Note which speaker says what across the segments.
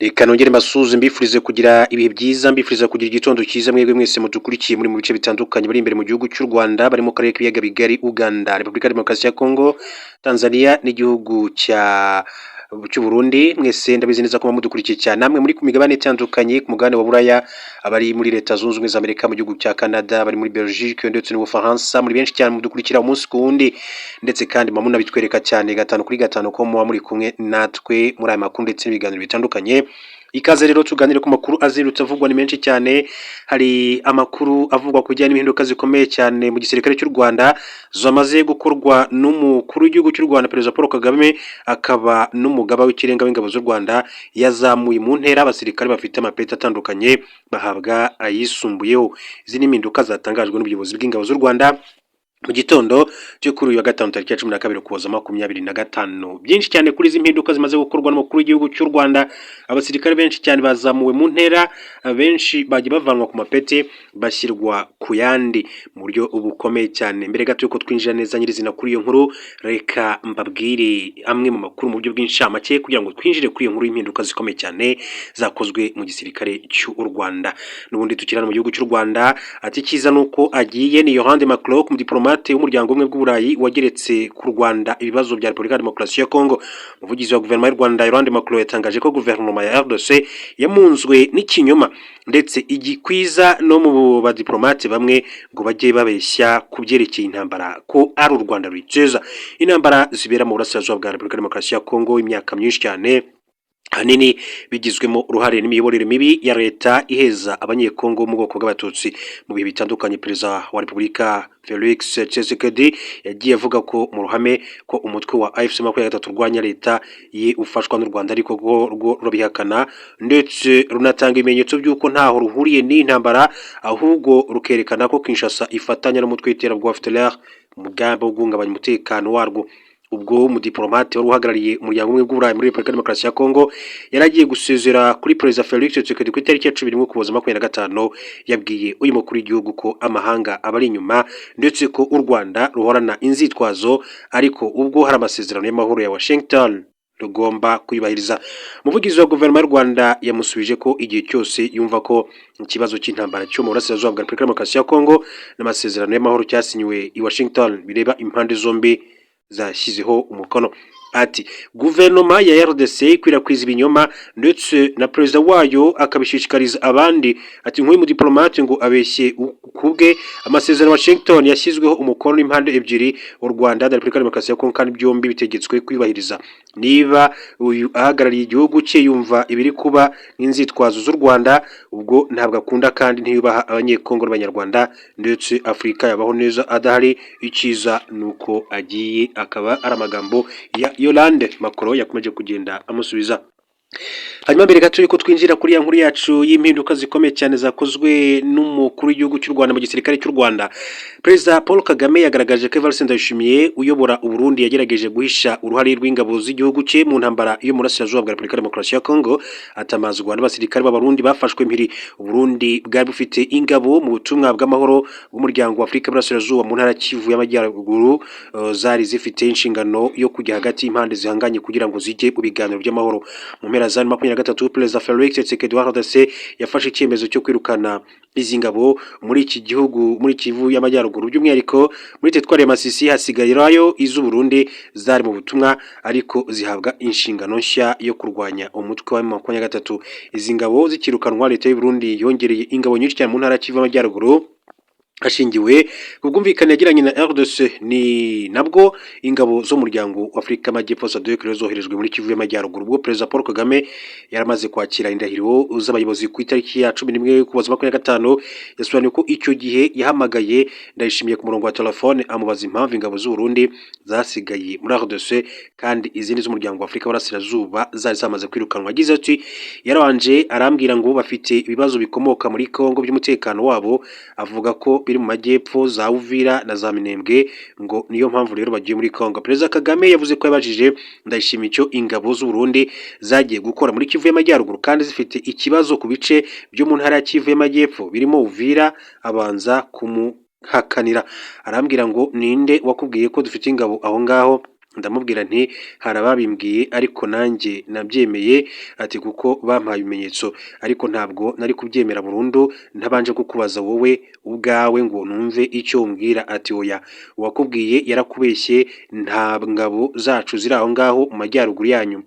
Speaker 1: Reka nongere mbasuhuze mbifurize kugira ibihe byiza, mbifuriza kugira igitondo cyiza mwebwe mwese mudukurikiye muri mu bice bitandukanye bari imbere mu gihugu cy'u Rwanda, bari mu karere k'ibiyaga bigari, Uganda, Repubulika ya Demokarasi ya Kongo, Tanzania n'igihugu cy'u Burundi. Mwese ndabizi neza ko mudukurikiye cyane, namwe muri ku migabane itandukanye, ku mugabane wa Buraya, abari muri Leta Zunze Ubumwe za Amerika, mu gihugu cya Canada, bari muri Belgique ndetse n'Ubufaransa, muri benshi cyane mudukurikira umunsi ku wundi, ndetse kandi mama munabitwereka cyane gatanu kuri gatanu ko muba muri kumwe natwe muri aya makuru ndetse n'ibiganiro bitandukanye. Ikaze rero tuganire ku makuru azirutse avugwa ni menshi cyane. Hari amakuru avugwa kujyanye n'impinduka zikomeye cyane mu gisirikare cy'u Rwanda zamaze gukorwa n'umukuru w'igihugu cy'u Rwanda Perezida Paul Kagame, akaba n'umugaba w'ikirenga w'ingabo z'u Rwanda. Yazamuye mu ntera abasirikare bafite amapeti atandukanye bahabwa ayisumbuyeho. Izi ni impinduka zatangajwe n'ubuyobozi bw'ingabo z'u Rwanda mu gitondo cyo kuri uyu wa gatanu tariki ya 12 Ukuboza 2025. Byinshi cyane kuri izi mpinduka zimaze gukorwa n'umukuru w'igihugu cy'u Rwanda. Abasirikare benshi cyane bazamuwe mu ntera, benshi bagiye bavanwa ku mapeti bashyirwa ku yandi mu buryo bukomeye cyane. Mbere gato yuko twinjira neza nyirizina kuri iyo nkuru, reka mbabwire amwe mu makuru mu buryo bw'inshamake kugira ngo twinjire kuri iyo nkuru y'impinduka zikomeye cyane zakozwe mu gisirikare cy'u Rwanda. N'ubundi tukirana mu gihugu cy'u Rwanda, ati cyiza nuko agiye ni Yohande Macron, umudiplomate w'umuryango umwe bw'Uburayi wageretse ku Rwanda ibibazo bya Repubulika ya Demokarasi ya Kongo. Umuvugizi wa guverinoma y'u Rwanda Yohande Macron yatangaje ko guverinoma ya RDC yamunzwe n'ikinyoma ndetse igikwiza no mu badiplomate bamwe ngo bajye babeshya ku byerekeye intambara ko ari u Rwanda rwiteza. Intambara zibera mu burasirazuba bwa Repubulika ya Demokarasi ya Kongo imyaka myinshi cyane, hanini bigizwemo uruhare n'imiyoborere mibi ya leta iheza abanyekongo mu bwoko bw'abatutsi. Mu bihe bitandukanye Perezida wa Repubulika Felix Tshisekedi yagiye avuga ko mu ruhame ko umutwe wa AFC-M23 urwanya leta ye ufashwa n'u Rwanda, ariko rwo rurabihakana ndetse runatanga ibimenyetso by'uko ntaho ruhuriye n'intambara, ahubwo rukerekana ko Kinshasa ifatanya n'umutwe w'iterabwoba FDLR mu mugambi wo guhungabanya umutekano warwo. Ubwo umudiplomate wari uhagarariye umuryango umwe bw'Uburayi muri Repubulika ya Demokarasi ya Kongo yaragiye gusezera kuri Perezida Felix Tshisekedi ku itariki ya 11 Ukuboza 2025, yabwiye uyu mukuru w'igihugu ko amahanga abari inyuma ndetse ko u Rwanda ruhorana inzitwazo, ariko ubwo hari amasezerano y'amahoro ya Washington rugomba kuyubahiriza. Umuvugizi wa guverinoma y'u Rwanda yamusubije ko igihe cyose yumva ko ikibazo cy'intambara cyo mu burasirazuba bwa Repubulika ya Demokarasi ya Kongo n'amasezerano y'amahoro cyasinywe i Washington bireba impande zombi zashyizeho umukono. Ati guverinoma ya RDC ikwirakwiza ibinyoma ndetse na perezida wayo akabishishikariza abandi. Ati nk'uyu mudiplomate ngo abeshye kubwe amasezerano Washington yashyizweho umukono n'impande ebyiri, u Rwanda na Repubulika ya Demokarasi ya Kongo, kandi byombi bitegetswe kwibahiriza. Niba uyu ahagarariye igihugu cye yumva ibiri kuba n'inzitwazo z'u Rwanda, ubwo ntabwo akunda kandi ntiyubaha abanyekongo n'abanyarwanda, ndetse Afurika yabaho neza adahari. Icyiza nuko agiye. Akaba ari amagambo ya Yohande Macron yakomeje kugenda amusubiza. Hanyuma mbere gato yuko twinjira kuri ya nkuru yacu y'impinduka zikomeye cyane zakozwe n'umukuru w'igihugu cy'u Rwanda mu gisirikare cy'u Rwanda, Perezida Paul Kagame yagaragaje ko Evariste Ndayishimiye uyobora u Burundi yagerageje guhisha uruhare rw'ingabo z'igihugu cye mu ntambara yo mu burasirazuba bwa Repubulika ya Demokarasi ya Kongo. Atamazwa n'abasirikare b'Abarundi bafashwe mpiri. U Burundi bwari bufite ingabo mu butumwa bw'amahoro bw'umuryango wa Afurika y'Uburasirazuba mu ntara Kivu y'Amajyaruguru, zari zifite inshingano yo kujya hagati y'impande zihanganye kugira ngo zijye mu biganiro by'amahoro. Mu mpera za 2023 Perezida Felix Tshisekedi wa RDC yafashe icyemezo cyo kwirukana izi ngabo muri iki gihugu, muri Kivu y'Amajyaruguru, by'umwihariko muri Teritwari ya Masisi hasigayirayo iz'u Burundi zari mu butumwa, ariko zihabwa inshingano nshya yo kurwanya umutwe wa M23. Izi ngabo zikirukanwa, leta y'u Burundi yongereye ingabo nyinshi cyane mu ntara Kivu y'Amajyaruguru hashingiwe ku bwumvikane yagiranye na RDC. Ni nabwo ingabo zo mu muryango wa Afurika y'Amajyepfo SADC zoherejwe muri Kivu y'Amajyaruguru. Ubwo Perezida Paul Kagame yaramaze kwakira indahiro z'abayobozi ku itariki ya 11 Ukuboza 2025, yasobanuye ko icyo gihe yahamagaye Ndayishimiye ku murongo wa telefone amubaza impamvu ingabo z'u Burundi zasigaye muri RDC kandi izindi z'umuryango wa Afurika y'Uburasirazuba zari zamaze kwirukanwa. Agize ati yarabanje arambwira ngo bafite ibibazo bikomoka muri Kongo by'umutekano wabo, avuga ko biri mu majyepfo za Uvira na za Minembwe, ngo niyo mpamvu rero bagiye muri Kongo. Perezida Kagame yavuze ko yabajije Ndayishimiye icyo ingabo z'u Burundi zagiye gukora muri Kivu y'Amajyaruguru kandi zifite ikibazo ku bice byo mu ntara ya Kivu y'Amajyepfo birimo Uvira. Abanza kumuhakanira, arambwira ngo ninde wakubwiye ko dufite ingabo aho ngaho? ndamubwira nti hari ababimbwiye ariko nanjye nabyemeye ati kuko bampaye ibimenyetso ariko ntabwo nari kubyemera burundu ntabanje kukubaza wowe ubwawe ngo numve icyo umbwira. Ati oya, uwakubwiye yarakubeshye, nta ngabo zacu ziri aho ngaho mu majyaruguru yanyu.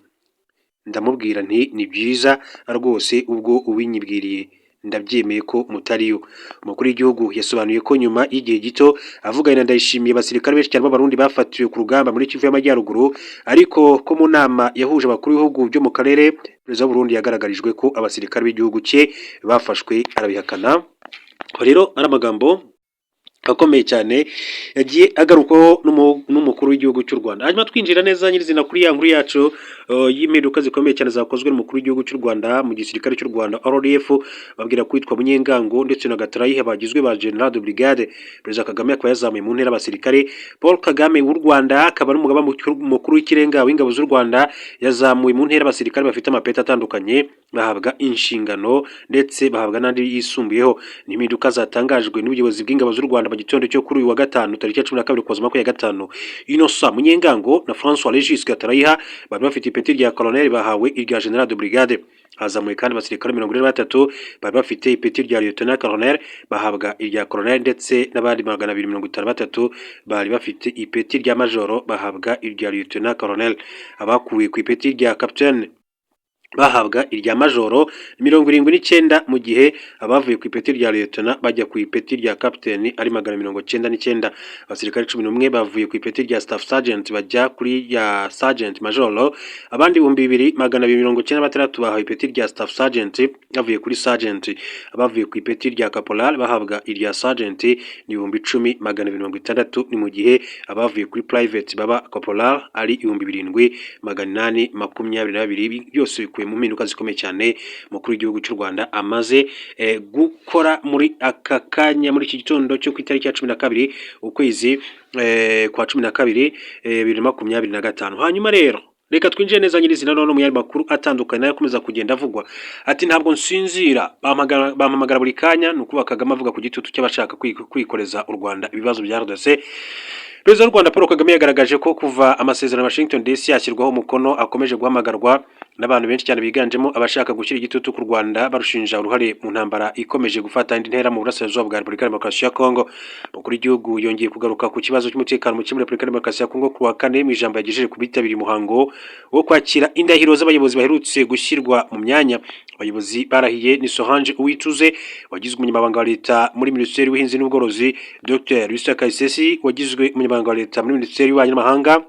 Speaker 1: Ndamubwira nti ni byiza rwose ubwo ubinyibwiriye ndabyemeye ko mutariyo. Umukuru w'igihugu yasobanuye ko nyuma y'igihe gito avugana Ndayishimiye abasirikare benshi cyane b'abarundi bafatiwe ku rugamba muri Kivu y'Amajyaruguru, ariko ko mu nama yahuje abakuru b'ibihugu byo mu karere perezida w'Uburundi yagaragarijwe ko abasirikare b'igihugu cye bafashwe arabihakana. Rero ari amagambo akomeye cyane yagiye agarukwaho n'umukuru w'igihugu cy'u Rwanda. Hanyuma twinjira neza nyirizina kuri ya nkuru yacu y'impinduka zikomeye cyane zakozwe n'umukuru w'igihugu cy'u Rwanda mu gisirikare cy'u Rwanda RDF, babwira kwitwa Munyengango ndetse na Gatarayiha bagizwe ba General de Brigade. Perezida Kagame akaba yazamuye mu ntera abasirikare. Paul Kagame w'u Rwanda akaba n'umugaba mukuru w'ikirenga w'ingabo z'u Rwanda yazamuye mu ntera abasirikare bafite amapeti atandukanye, bahabwa inshingano ndetse bahabwa n'andi yisumbuyeho. Ni impinduka zatangajwe n'ubuyobozi bw'ingabo z'u Rwanda mu gitondo cyo kuri uyu wa gatanu tariki ya 12 Ukuboza 2025. Innocent Munyengango na François Regis Gatarayiha bari bafite ipeti rya colonel bahawe irya General de Brigade. Hazamuye kandi abasirikare 43 bari bafite ipeti rya Lieutenant Colonel bahabwa irya colonel ndetse n'abandi 263 bari bafite ipeti rya Majoro bahabwa irya Lieutenant Colonel. Abakuwe ku ipeti rya Captain bahabwa irya Majoro 79 mu gihe abavuye ku ipeti rya Lieutenant bajya ku ipeti rya Captain ari 199. Abasirikare 11 bavuye ku ipeti rya Staff Sergeant bajya kuri ya Sergeant Major. Abandi 2296 bahawe ipeti rya Staff Sergeant bavuye kuri Sergeant. Abavuye ku ipeti rya Caporal bahabwa irya Sergeant ni 10260, ni mu gihe abavuye kuri Private baba Caporal ari 7822. Byose bikuye mu mpinduka zikomeye cyane mukuru w'igihugu cy'u Rwanda amaze gukora muri aka kanya muri iki gitondo cyo ku itariki ya 12 ukwezi kwa 12 2025. Hanyuma rero reka twinjire neza nyirizina none mu yandi makuru atandukanye yakomeza kugenda avugwa. Ati ntabwo nsinzira, bampamagara buri kanya. Nukuba Kagame avuga ku gitutu cy'abashaka kwikoreza u Rwanda ibibazo bya RDC. Perezida w'u Rwanda Paul Kagame yagaragaje ko kuva amasezerano Washington DC yashyirwaho umukono akomeje guhamagarwa n'abantu benshi cyane biganjemo abashaka gushyira igitutu ku Rwanda barushinja uruhare mu ntambara ikomeje gufata indi ntera mu burasirazuba bwa Repubulika Demokarasi ya Kongo. Umukuru w'igihugu yongeye kugaruka ku kibazo cy'umutekano mu Repubulika Demokarasi ya Kongo ku wa kane mu ijambo yagejeje ku bitabiriye umuhango wo kwakira indahiro z'abayobozi baherutse gushyirwa mu myanya. Abayobozi barahiye ni Solange Uwituze wagizwe umunyamabanga wa leta muri Minisiteri y'Ubuhinzi n'Ubworozi, Dr. Luisa Kayisesi wagizwe umunyamabanga wa leta muri Minisiteri y'Ububanyi n'Amahanga,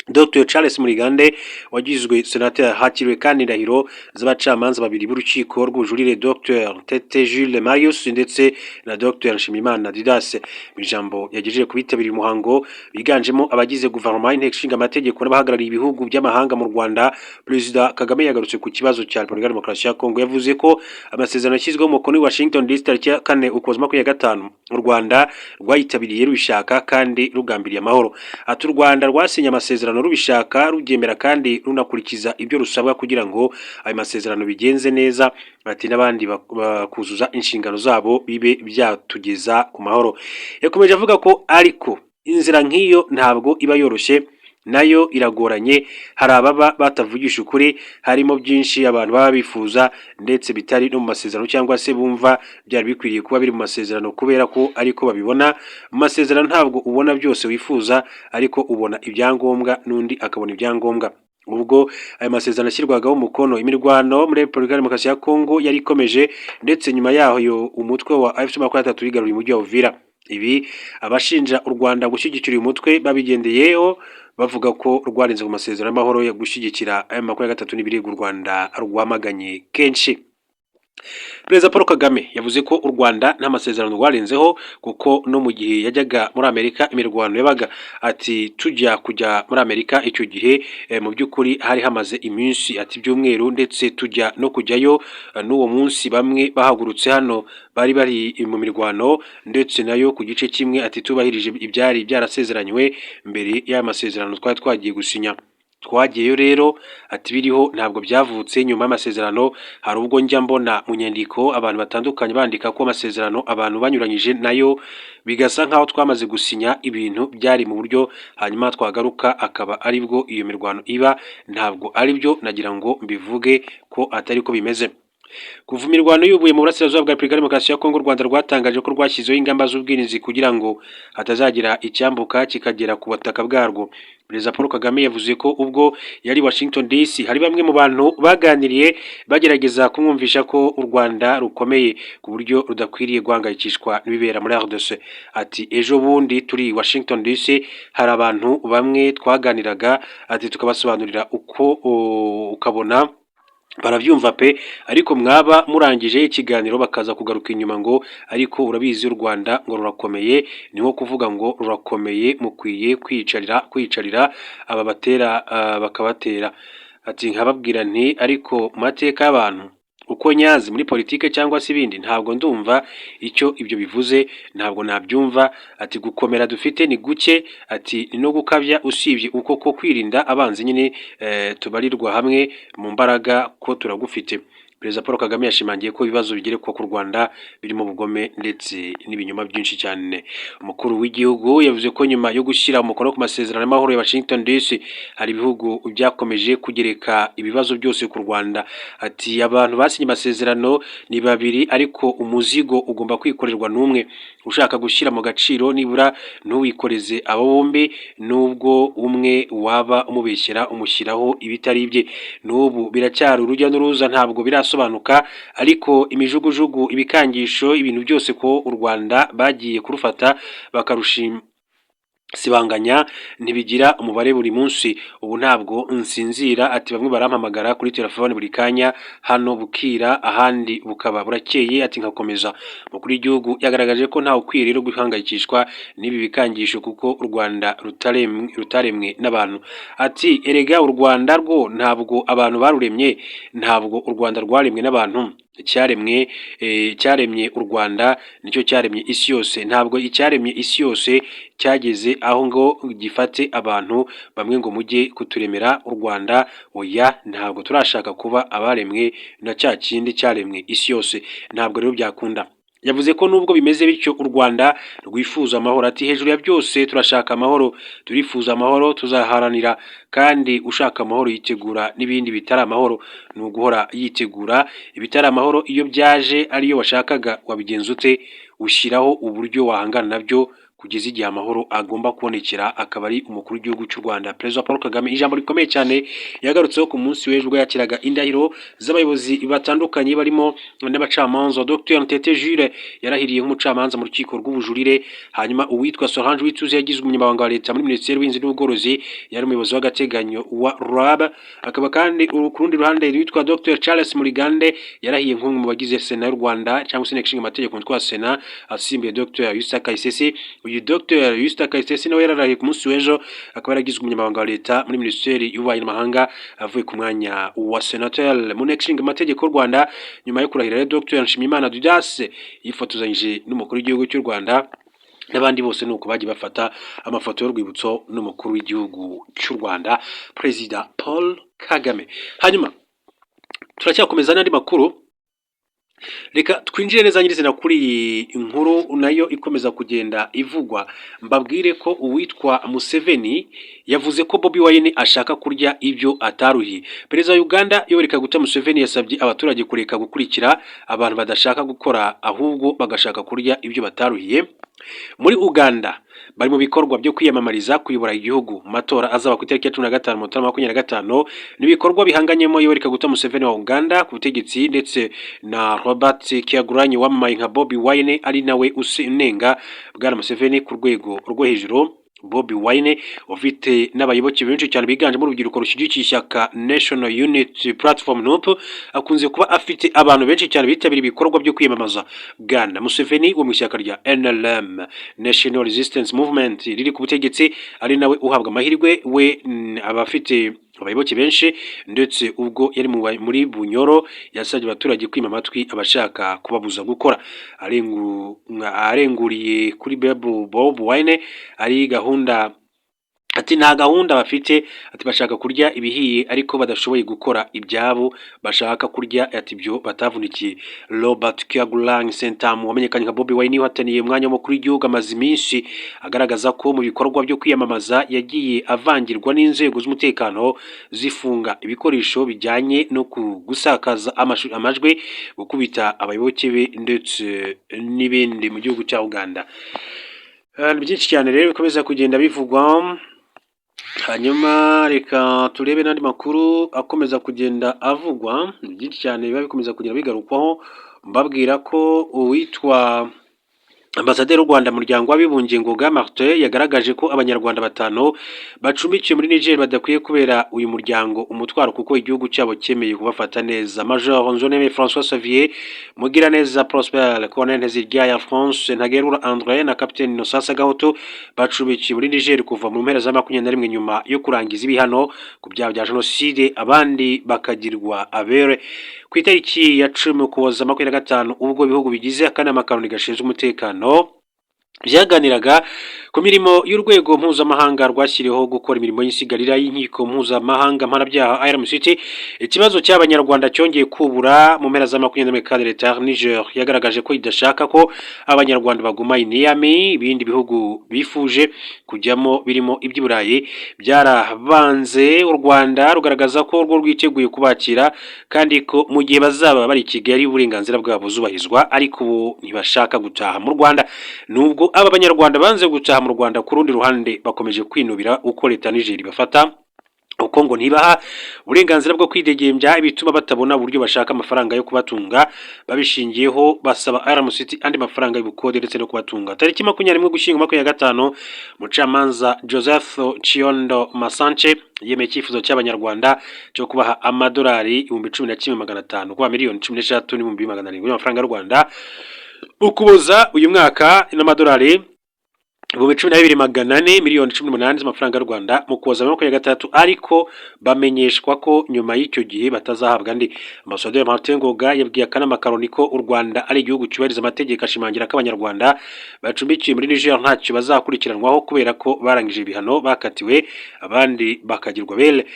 Speaker 1: Dr. Charles Murigande wagizwe senateri. Hakiriwe kandi indahiro z'abacamanza babiri b'urukiko rw'ubujurire, Dr. Tete Jules Marius ndetse na Dr. Nshimiyimana Didas. Mu ijambo yagejeje ku bitabiriye umuhango biganjemo abagize guverinoma, inteko ishinga amategeko n'abahagarariye ibihugu by'amahanga mu Rwanda, Perezida Kagame yagarutse ku kibazo cya Repubulika Demokarasi ya Kongo. Yavuze ko amasezerano yashyizweho umukono i Washington DC tariki ya 4 Ukuboza 2025 u Rwanda rwayitabiriye rubishaka kandi rugambiriye amahoro. Ati u Rwanda rwasinye amasezerano rubishaka, rubyemera kandi runakurikiza ibyo rusabwa kugira ngo ayo masezerano bigenze neza. Ati n'abandi bakuzuza inshingano zabo bibe byatugeza ku mahoro. Yakomeje avuga ko ariko inzira nk'iyo ntabwo iba yoroshye, nayo iragoranye. Hari ababa batavugisha ukuri, harimo byinshi abantu baba bifuza ndetse bitari no mu masezerano cyangwa se bumva byari bikwiriye kuba biri mu masezerano kubera ko ariko babibona. Mu masezerano ntabwo ubona byose wifuza, ariko ubona ibyangombwa n'undi akabona ibyangombwa. Ubwo ayo masezerano ashyirwagaho umukono, imirwano muri Repubulika Demokarasi ya Kongo yari ikomeje ndetse nyuma yaho umutwe wa AFC/M23 wigaruriye umujyi wa Uvira. Ibi abashinja u Rwanda gushyigikira uyu mutwe babigendeyeho bavuga ko rwarenze ku masezerano y'amahoro yo gushyigikira M23 n'ibirego u Rwanda rwamaganye kenshi. Perezida Paul Kagame yavuze ko u Rwanda nta masezerano rwarenzeho kuko no mu gihe yajyaga muri Amerika imirwano yabaga. Ati kujya muri Amerika icyo gihe mu by'ukuri hari hamaze iminsi, ati by'umweru ndetse tujya no kujyayo n'uwo munsi bamwe bahagurutse hano bari mu mirwano ndetse nayo ku gice kimwe. Ati tubahirije ibyari byarasezeranywe mbere y'aya masezerano twari twagiye gusinya. twagiyeyo rero ati biriho ntabwo byavutse nyuma y'amasezerano. Hari ubwo njya mbona mu nyandiko abantu batandukanye bandika ko amasezerano abantu banyuranyije nayo bigasa nkaho twamaze gusinya ibintu byari mu buryo, hanyuma twagaruka akaba aribwo iyo mirwano iba. Ntabwo ari byo, nagira ngo mbivuge ko atari ko bimeze. Kuva imirwano yubuye mu burasirazuba bwa Repubulika ya Demokarasi ya Kongo, u Rwanda rwatangaje ko rwashyizeho ingamba z'ubwirinzi kugira ngo hatazagira icyambuka kikagera ku butaka bwarwo. Perezida Paul Kagame yavuze ko ubwo yari Washington DC hari bamwe mu bantu baganiriye bagerageza kumwumvisha ko u Rwanda rukomeye ku buryo rudakwiriye guhangayikishwa n'ibibera muri RDC. Ati ejo bundi turi Washington DC hari abantu bamwe twaganiraga, ati tukabasobanurira uko ukabona barabyumva pe, ariko mwaba murangije ikiganiro bakaza kugaruka inyuma ngo ariko urabizi u Rwanda ngo rurakomeye. Ni nko kuvuga ngo rurakomeye, mukwiye kwicarira aba batera bakabatera. Ati nkababwira nti ariko mu mateka y'abantu uko nyazi muri politike cyangwa se ibindi ntabwo ndumva icyo ibyo bivuze, ntabwo nabyumva. Ati gukomera dufite ni guke, ati ni no gukabya, usibye uko ko kwirinda abanzi nyine tubarirwa hamwe mu mbaraga ko turagufite. Perezida Paul Kagame yashimangiye ko ibibazo bigerekwa ku Rwanda birimo ubugome ndetse n'ibinyoma byinshi cyane. Umukuru w'igihugu yavuze ko nyuma yo gushyira umukono ku masezerano y'amahoro ya Washington DC hari ibihugu byakomeje kugereka ibibazo byose ku Rwanda. Ati abantu basinye amasezerano ni babiri, ariko umuzigo ugomba kwikorerwa n'umwe. Ushaka gushyira mu gaciro nibura ntuwikoreze abo bombi, nubwo umwe waba umubeshyera umushyiraho ibitari bye. N'ubu biracyari urujya n'uruza, ntabwo birasobanuka, ariko imijugujugu, ibikangisho, ibintu byose ko u Rwanda bagiye kurufata bakarushima sibanganya ntibigira umubare buri munsi. Ubu ntabwo nsinzira. Ati bamwe barampamagara kuri telefone buri kanya, hano bukira ahandi bukaba burakeye. Ati nkakomeza. Umukuru w'igihugu yagaragaje ko ntawe ukwiye rero guhangayikishwa n'ibi bikangisho kuko u Rwanda rutaremwe n'abantu. Ati erega u Rwanda rwo ntabwo abantu baruremye, ntabwo u Rwanda rwaremwe n'abantu. Cyaremye u Rwanda nicyo cyaremye isi yose. Ntabwo icyaremye isi yose cyageze aho ngo gifate abantu bamwe ngo mujye kuturemera u Rwanda. Oya, ntabwo turashaka kuba abaremwe na cya kindi cyaremwe isi yose, ntabwo rero byakunda. Yavuze ko nubwo bimeze bityo u Rwanda rwifuza amahoro. Ati hejuru ya byose turashaka amahoro, turifuza amahoro, tuzaharanira, kandi ushaka amahoro yitegura n'ibindi bitari amahoro. Ni uguhora yitegura ibitari amahoro. Iyo byaje ariyo washakaga wabigenza ute? Ushyiraho uburyo wahangana nabyo kugeza igihe amahoro agomba kubonekera. Akaba ari umukuru w'igihugu cy'u Rwanda Perezida Paul Kagame. Ijambo rikomeye cyane yagarutseho ku munsi w'ejo ubwo yakiraga indahiro z'abayobozi batandukanye barimo n'abacamanza. Dr Ntete Jules yarahiriye nk'umucamanza mu rukiko rw'ubujurire. Hanyuma uwitwa Solange Uwituze yagizwe umunyamabanga wa leta muri Minisiteri y'Ubuhinzi n'Ubworozi, yari umuyobozi w'agateganyo wa RAB. Akaba kandi ku rundi ruhande witwa Dr Charles Murigande yarahiye nk'umwe mu bagize Sena y'u Rwanda cyangwa se inteko ishinga amategeko umutwe wa Sena, asimbuye Dr Yusta Kayitesi. Uyu Dr Yusta Kayitesi nawe yararahiye ku munsi w'ejo, akaba yaragizwe umunyamabanga wa leta muri Minisiteri y'Ububanyi n'Amahanga avuye ku mwanya wa Senateur mu nteko ishinga amategeko y'u Rwanda. Nyuma yo kurahira Dr Nshimiyimana Didas yifotozanyije n'umukuru w'igihugu cy'u Rwanda n'abandi bose, nuko bagiye bafata amafoto y'urwibutso n'umukuru w'igihugu cy'u Rwanda Perezida Paul Kagame. Hanyuma turacyakomeza n'andi makuru. Reka twinjire neza nyirizina kuri iyi inkuru nayo ikomeza kugenda ivugwa. Mbabwire ko uwitwa Museveni yavuze ko Bobi Wine ashaka kurya ibyo ataruhiye. Perezida wa Uganda Yoweri Kaguta Museveni yasabye abaturage kureka gukurikira abantu badashaka gukora, ahubwo bagashaka kurya ibyo bataruhiye. Muri Uganda bari mu bikorwa byo kwiyamamariza kuyobora igihugu mu matora azaba ku itariki ya 15 Mutarama 2025. N'ibikorwa bihanganyemo Yoweri Kaguta Museveni wa Uganda ku butegetsi ndetse na Robert Kyagulanyi wamamaye nka Bobi Wine ari nawe unenga bwana Museveni ku rwego rwo hejuru. Bobi Wine ufite n'abayoboke benshi cyane biganjemo urubyiruko rushyigikiye ishyaka National Unity Platform NUP, akunze kuba afite abantu benshi cyane bitabira ibikorwa byo kwiyamamaza bwana Museveni wo mu ishyaka rya NRM, National Resistance Movement, riri ku butegetsi, ari nawe uhabwa amahirwe. We abafite abayoboke benshi, ndetse ubwo yari muri Bunyoro yasabye abaturage kwima amatwi abashaka kubabuza gukora. Arenguriye kuri Bobi Wine ari gahunda ati nta gahunda bafite, ati bashaka kurya ibihiye ariko badashoboye gukora ibyabo bashaka kurya, ati ibyo batavunikiye. Robert Kyagulanyi Ssentamu wamenyekanye nka Bobi Wine wataniye umwanya w'umukuru w'igihugu amaze iminsi agaragaza ko mu bikorwa byo kwiyamamaza yagiye avangirwa n'inzego z'umutekano zifunga ibikoresho bijyanye no gusakaza amajwi, gukubita abayoboke be ndetse n'ibindi mu gihugu cya Uganda. Byinshi cyane rero bikomeza kugenda bivugwa. Hanyuma reka turebe n'andi makuru akomeza kugenda avugwa. Byinshi cyane biba bikomeza kugenda bigarukwaho, mbabwira ko uwitwa Ambasaderi w'u Rwanda mu muryango w'abibumbye Ngoga Martin yagaragaje ko abanyarwanda 5 bacumbikiye muri Niger badakwiye kubera uyu muryango umutwaro kuko igihugu cyabo cyemeye kubafata neza. Major Nzoneme François Xavier, Mugiraneza Prosper, Colonel Nteziryayo France, Ntagerura André na Capitaine Innocent Gahoto bacumbikiye muri Niger kuva mu mpera za 2021 nyuma yo kurangiza ibihano ku byaha bya jenoside, abandi bakagirwa abere. Ku itariki ya 10 Ukuboza 2025 ubwo ibihugu bigize akanama karoni gashinzwe umutekano byaganiraga ku mirimo y'urwego mpuzamahanga rwashyiriweho gukora imirimo y'insigarira y'inkiko mpuzamahanga mpanabyaha IRMCT. Ikibazo cy'abanyarwanda cyongeye kubura mu mpera za 2024 kandi leta Niger yagaragaje ko idashaka ko abanyarwanda baguma Niamey. Ibindi bihugu bifuje kujyamo birimo iby'Iburayi byarabanze u Rwanda rugaragaza ko rwo rwiteguye kubakira kandi ko mu gihe bazaba bari Kigali uburenganzira bwabo buzubahirizwa, ariko ubu ntibashaka gutaha mu Rwanda. Nubwo aba banyarwanda banze gutaha mu Rwanda, ku rundi ruhande bakomeje kwinubira uko leta Niger bafata, uko ngo ntibaha uburenganzira bwo kwidegembya, ibituma batabona uburyo bashaka amafaranga yo kubatunga. Babishingiyeho basaba RMCT andi mafaranga y'ubukode ndetse no kubatunga. Tariki 21 Ugushyingo 2025 mucamanza Joseph Chiondo Masanche yemeye icyifuzo cy'abanyarwanda cyo kubaha amadolari 11,500 kuba miliyoni 13,700 y'amafaranga y'u Rwanda Ukuboza uyu mwaka n'amadolari 12,400 miliyoni 18 z'amafaranga y'u Rwanda mu Ukuboza 2023, ariko bamenyeshwa ko nyuma y'icyo gihe batazahabwa andi. Ambasaderi Martin Ngoga yabwiye akanama karoni ko u Rwanda ari igihugu cyubahiriza amategeko, ashimangira ko abanyarwanda bacumbikiye muri Niger ntacyo bazakurikiranwaho kubera ko barangije ibihano bakatiwe, abandi bakagirwa bele.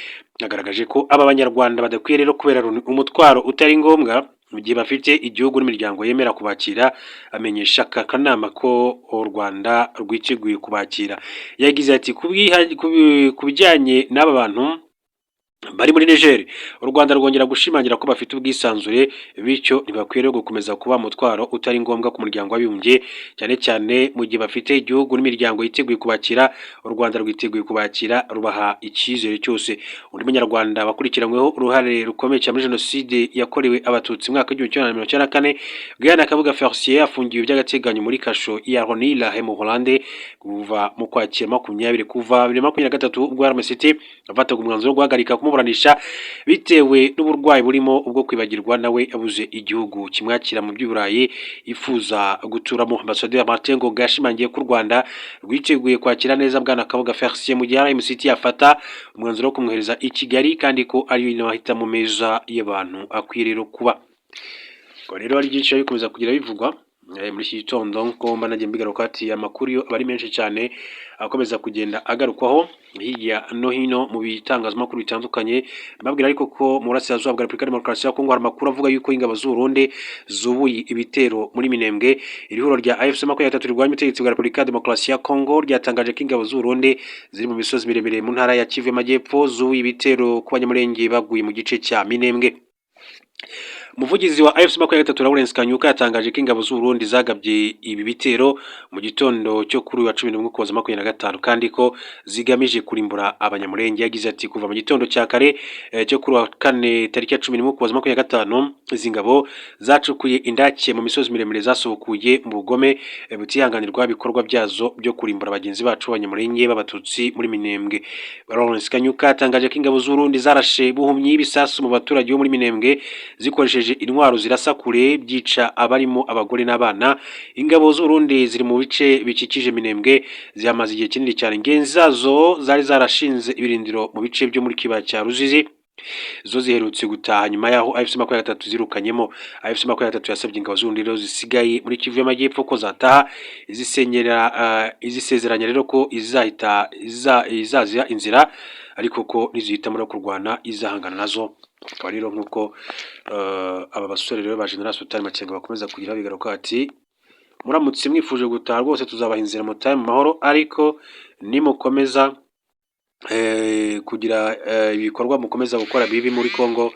Speaker 1: Yagaragaje ko aba banyarwanda badakwiye rero kubera umutwaro utari ngombwa mu gihe bafite igihugu n'imiryango yemera kubakira. Amenyesha akanama ko u Rwanda rwiteguye kubakira. Yagize ati ku bijyanye n'aba bantu bari muri Niger, u Rwanda rwongera gushimangira ko bafite ubwisanzure, bityo ntibakwiye gukomeza kuba mutwaro utari ngombwa ku muryango w'abibumbye, cyane cyane mu gihe bafite igihugu n'imiryango yiteguye kubakira. U Rwanda rwiteguye kubakira, rubaha icyizere cyose. Undi munyarwanda bakurikiranyweho uruhare rukomeye cyane muri jenoside yakorewe abatutsi mu mwaka w'1994, Bwana Kabuga Felicien afungiwe by'agateganyo muri kasho ya Rony la mu Hollande kuva mu Kwakira 20 kuva 2023 ubwo RMCT afataga umwanzuro wo guhagarika kumuburanisha bitewe n'uburwayi burimo ubwo kwibagirwa, nawe abuze igihugu kimwakira mu by'Uburayi ifuza guturamo. Ambasaderi Martin Ngoga yashimangiye ko u Rwanda rwiteguye kwakira neza Bwana Kabuga Felicien mu gihe RMCT afata umwanzuro wo kumwohereza i Kigali, kandi ko ari n'ahitamo meza y'abantu akwiye rero kuba. Ko rero ari byinshi bikomeza kugira bivugwa muri iki gitondo, ngo mba nagiye mbigaruka ati amakuru yo abari menshi cyane akomeza kugenda agarukwaho hirya no hino mu bitangazamakuru bitandukanye. Mbabwira ariko ko mu burasirazuba bwa Repubulika Demokarasi ya Kongo hari amakuru avuga yuko ingabo z'u Burundi zubuye ibitero muri Minembwe. Irihuro rya AFC 23 rirwanya ubutegetsi bwa Repubulika Demokarasi ya Kongo ryatangaje ko ingabo z'u Burundi ziri mu misozi miremire mu ntara ya Kivu y'Amajyepfo zubuye ibitero ku banyamurenge baguye mu gice cya Minembwe. Umuvugizi wa AFC 23 Lawrence Kanyuka yatangaje ko ingabo z'u Burundi zagabye ibi bitero mu gitondo cyo kuri wa 11 Ukuboza 2025, kandi ko zigamije kurimbura abanyamurenge. Yagize ati kuva mu gitondo cya kare cyo kuri wa 4 tariki ya 11 Ukuboza 2025 izi ngabo zacukuye indake mu misozi miremire zasohokuye mu bugome butihanganirwa bikorwa byazo byo kurimbura abagenzi bacu abanyamurenge b'abatutsi muri Minembwe. Lawrence Kanyuka yatangaje ko ingabo z'u Burundi zarashe buhumyi ibisasu mu baturage bo muri Minembwe zikoresheje intwaro zirasa kure byica abarimo abagore n'abana. Ingabo z'u Burundi ziri mu bice bikikije Minembwe zihamaze igihe kinini cyane. Ingenzi zazo zari zarashinze ibirindiro mu bice byo muri Kiba cya Ruzizi zo ziherutse gutaha nyuma yaho AFC 23 zirukanyemo. AFC 23 yasabye ingabo z'undi rero zisigaye muri Kivu y'Amajyepfo ko zataha izisezeranya rero ko izazira inzira ariko ko nizihitamo no kurwana izahangana nazo. Akaba rero nk'uko aba basore rero ba General Sultan Makenga bakomeza kugira bigaruka ati muramutse mwifuje gutaha rwose tuzabaha inzira mutahe mu mahoro, ariko nimukomeza kugira ibikorwa mukomeza gukora bibi muri Kongo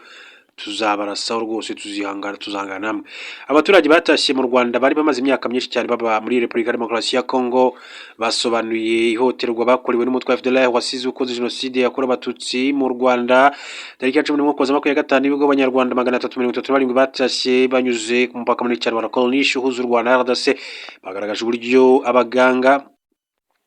Speaker 1: tuzabarasaho rwose, tuzahangana namwe. Abaturage batashye mu Rwanda bari bamaze imyaka myinshi cyane baba muri Repubulika ya Demokarasi ya Kongo basobanuye ihohoterwa bakorewe n'umutwe wa FDLR wasize ukoze jenoside yakorewe abatutsi mu Rwanda tariki ya 11 Ukuboza 2025 nibwo Abanyarwanda 337 batashye banyuze ku mupaka muri cyaro wa Corniche uhuza u Rwanda na RDC. Bagaragaje uburyo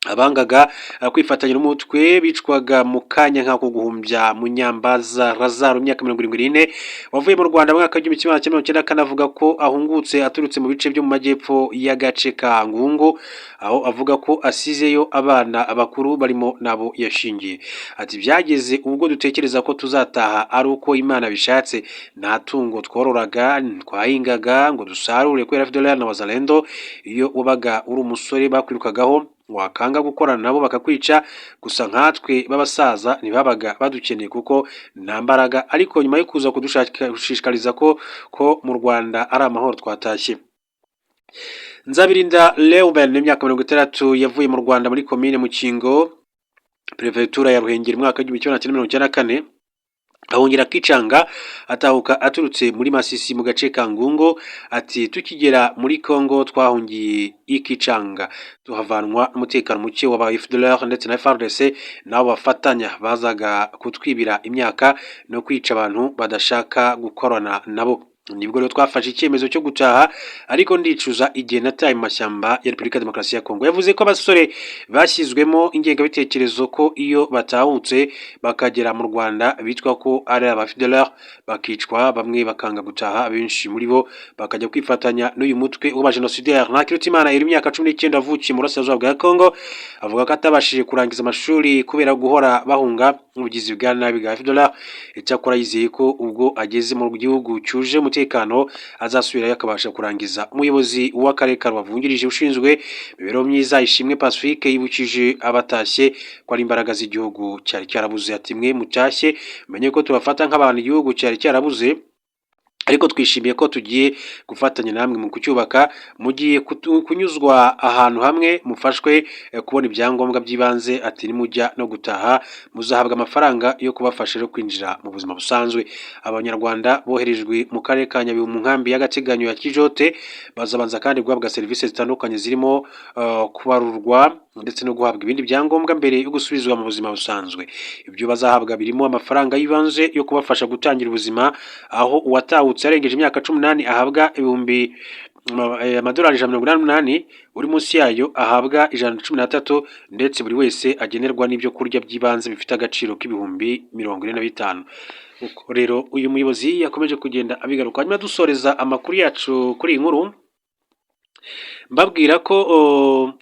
Speaker 1: abangaga kwifatanya n'umutwe bicwaga mu kanya nk'ako guhumbya Munyambaza Lazaro imyaka 74 wavuye mu Rwanda mwaka wa 1994 avuga ko ahungutse aturutse mu bice byo mu majyepfo y'agace ka Ngungu, aho avuga ko asizeyo abana abakuru barimo nabo yashingiye. Ati byageze ubwo dutekereza ko tuzataha ari uko Imana bishatse, nta tungo twororaga twahingaga ngo dusarure kubera FDLR na Wazalendo. Iyo wabaga uri umusore bakwirukagaho wakanga gukorana nabo bakakwica, gusa nkatwe b'abasaza ntibabaga badukeneye kuko nta mbaraga, ariko nyuma yo kuza kudushishikariza ko mu Rwanda ari amahoro twatashye. Nzabirinda Leuben imyaka 60 yavuye mu Rwanda muri komine Mukingo prefecture ya Ruhengeri mwaka wa 1994 ahongera kicanga atahuka aturutse muri Masisi mu gace ka Ngungu. Ati tukigera muri Kongo twahungiye ikicanga tuhavanwa umutekano muke w'aba FDLR ndetse na FARDC nabo bafatanya bazaga kutwibira imyaka no kwica abantu badashaka gukorana nabo. Nibwo rero twafashe icyemezo cyo gutaha, ariko ndicuza igihe nataye mu mashyamba ya Repubulika ya Demokarasi ya Kongo. Yavuze ko abasore bashyizwemo ingengabitekerezo ko iyo batahutse bakagera mu Rwanda bitwa ko ari aba FDLR bakicwa, bamwe bakanga gutaha, abenshi muri bo bakajya kwifatanya n'uyu mutwe w'aba genocidaire. Ntakirutimana iri imyaka 19 avukiye mu Burasirazuba bwa Kongo avuga ko atabashije kurangiza amashuri kubera guhora bahunga ubugizi bwa nabi bwa FDLR. Icyakora yizeye ko ubwo ageze mu gihugu cyuje umutekano azasubirayo akabasha kurangiza. Umuyobozi w'akarere ka Rubavu wungirije ushinzwe imibereho myiza Ishimwe Pacifique yibukije abatashye ko ari imbaraga z'igihugu cyari cyarabuze. Ati mwe mutashye menye ko tubafata nk'abantu igihugu cyari cyarabuze, ariko twishimiye ko tugiye gufatanya namwe mu kucyubaka. Mugiye kunyuzwa ahantu hamwe mufashwe kubona ibyangombwa by'ibanze. Ati nimujya no gutaha muzahabwa amafaranga yo kubafasha rero kwinjira mu buzima busanzwe. Abanyarwanda boherejwe mu karere ka Nyabihu mu nkambi y'agateganyo ya Kijote bazabanza kandi guhabwa serivisi zitandukanye zirimo kubarurwa ndetse no guhabwa ibindi byangombwa mbere yo gusubizwa mu buzima busanzwe. Ibyo bazahabwa birimo amafaranga y'ibanze yo kubafasha gutangira ubuzima, aho uwatahutse arengeje imyaka 18 ahabwa amadolari 188, uri munsi yayo ahabwa 113, ndetse buri wese agenerwa n'ibyo kurya by'ibanze bifite agaciro k'ibihumbi 45. Uko rero uyu muyobozi yakomeje kugenda abigaruka. Hanyuma dusoreza amakuru yacu kuri iyi nkuru mbabwira ko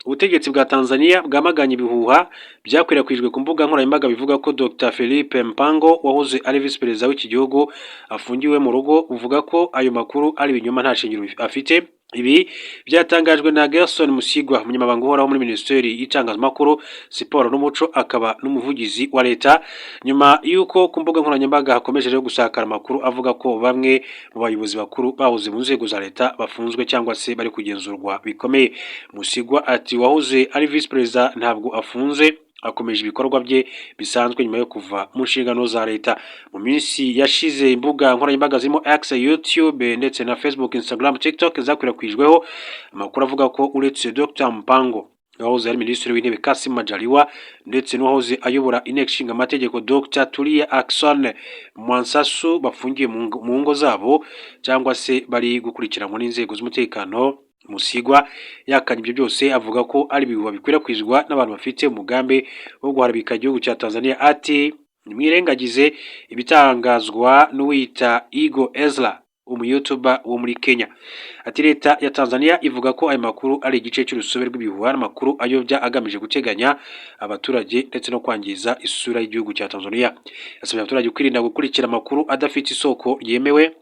Speaker 1: ubutegetsi bwa Tanzania bwamaganye ibihuha byakwirakwijwe ku mbuga nkoranyambaga bivuga ko Dr Philippe Mpango wahoze ari vice perezida w'iki gihugu afungiwe mu rugo. Uvuga ko ayo makuru ari ibinyoma nta shingiro afite. Ibi byatangajwe na Gerson Musigwa, umunyamabanga uhoraho muri Minisiteri y'Itangazamakuru, Siporo n'Umuco, akaba n'umuvugizi wa leta, nyuma y'uko ku mbuga nkoranyambaga hakomeje rero gusakara amakuru avuga ko bamwe mu bayobozi bakuru bahoze mu nzego za leta bafunzwe cyangwa se bari kugenzurwa bikomeye. Musigwa ati wahoze ari vice perezida ntabwo afunze, akomeje ibikorwa bye bisanzwe nyuma yo kuva mu nshingano za leta. Mu minsi yashize imbuga nkoranyambaga zirimo X, YouTube ndetse na Facebook, Instagram, TikTok zakwirakwijweho amakuru avuga ko uretse Dr Mpango wahoze ari minisitiri w'intebe Kassim Majaliwa ndetse n'uwahoze ayobora inteko ishinga amategeko Dr Tulia Ackson Mwansasu bafungiye mu ngo zabo cyangwa se bari gukurikiranwa n'inzego z'umutekano. Musigwa yakanye ibyo byose avuga ko ari ibihuha bikwirakwizwa n'abantu bafite umugambi wo guharabika igihugu cya Tanzania. Ati nimwirengagize ibitangazwa n'uwita Igo Ezra umuyutuba wo muri Kenya. Ati leta ya Tanzania ivuga ko ayo makuru ari igice cy'urusobe rw'ibihuha n'amakuru ayobya agamije guteganya abaturage ndetse no kwangiza isura y'igihugu cya Tanzania. Yasabye abaturage kwirinda gukurikira amakuru adafite isoko yemewe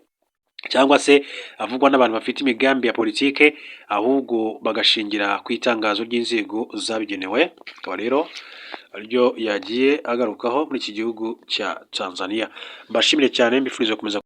Speaker 1: cyangwa se avugwa n'abantu bafite imigambi ya politike, ahubwo bagashingira ku itangazo ry'inzego zabigenewe. Akaba rero aryo yagiye agarukaho muri iki gihugu cya Tanzania. Mbashimire cyane, mbifuriza gukomeza